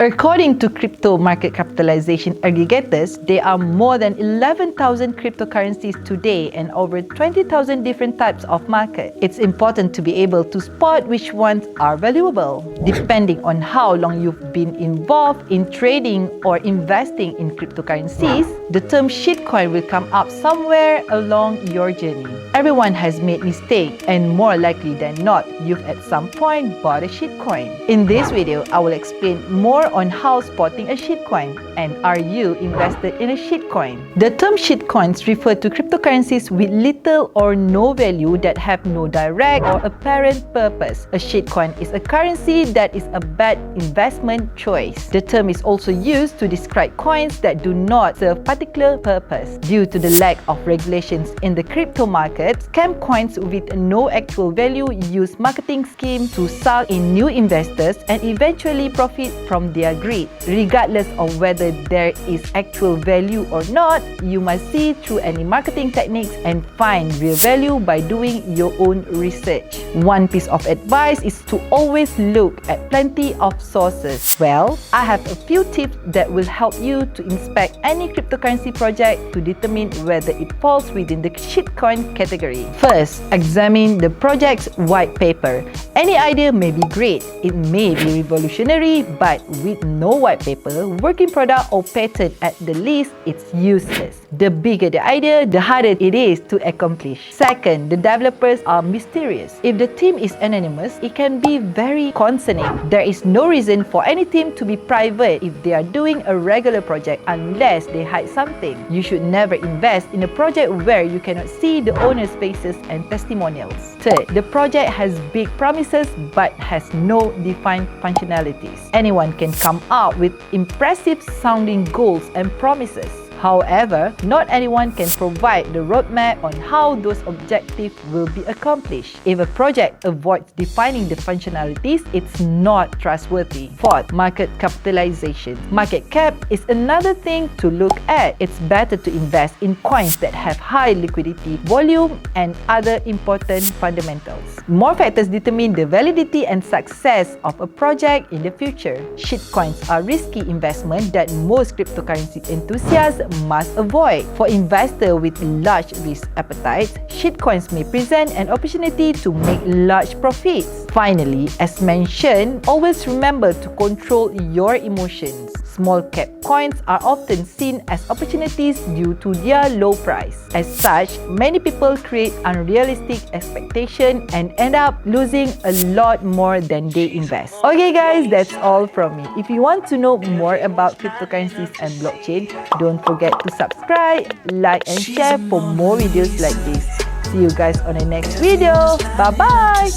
According to crypto market capitalization aggregators, there are more than 11,000 cryptocurrencies today and over 20,000 different types of market. It's important to be able to spot which ones are valuable. Depending on how long you've been involved in trading or investing in cryptocurrencies, the term shitcoin will come up somewhere along your journey. Everyone has made mistakes, and more likely than not, you've at some point bought a shitcoin. In this video, I will explain more on how spotting a shitcoin. And are you invested in a shitcoin? The term shitcoins refer to cryptocurrencies with little or no value that have no direct or apparent purpose. A shitcoin is a currency that is a bad investment choice. The term is also used to describe coins that do not serve particular purpose. Due to the lack of regulations in the crypto market, scam coins with no actual value use marketing schemes to suck in new investors and eventually profit from their greed. Regardless of whether there is actual value or not, you must see through any marketing techniques and find real value by doing your own research. One piece of advice is to always look at plenty of sources. Well, I have a few tips that will help you to inspect any cryptocurrency project to determine whether it falls within the shitcoin category. First, examine the project's white paper. Any idea may be great, it may be revolutionary, but with no white paper, working product or patent at the least, it's useless. The bigger the idea, the harder it is to accomplish. Second, the developers are mysterious. If the team is anonymous, it can be very concerning. There is no reason for any team to be private if they are doing a regular project unless they hide something. You should never invest in a project where you cannot see the owner's faces and testimonials. Third, the project has big promises but has no defined functionalities. Anyone can come up with impressive sounding goals and promises. However, not anyone can provide the roadmap on how those objectives will be accomplished. If a project avoids defining the functionalities, it's not trustworthy. Fourth, market capitalization. Market cap is another thing to look at. It's better to invest in coins that have high liquidity, volume, and other important fundamentals. More factors determine the validity and success of a project in the future. Shitcoins are risky investment that most cryptocurrency enthusiasts must avoid. For investors with large risk appetites, shitcoins may present an opportunity to make large profits. Finally, as mentioned, always remember to control your emotions. Small cap coins are often seen as opportunities due to their low price. As such, many people create unrealistic expectations and end up losing a lot more than they invest. Okay guys, that's all from me. If you want to know more about cryptocurrencies and blockchain, don't forget to subscribe, like and share for more videos like this. See you guys on the next video. Bye bye.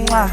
Mwah.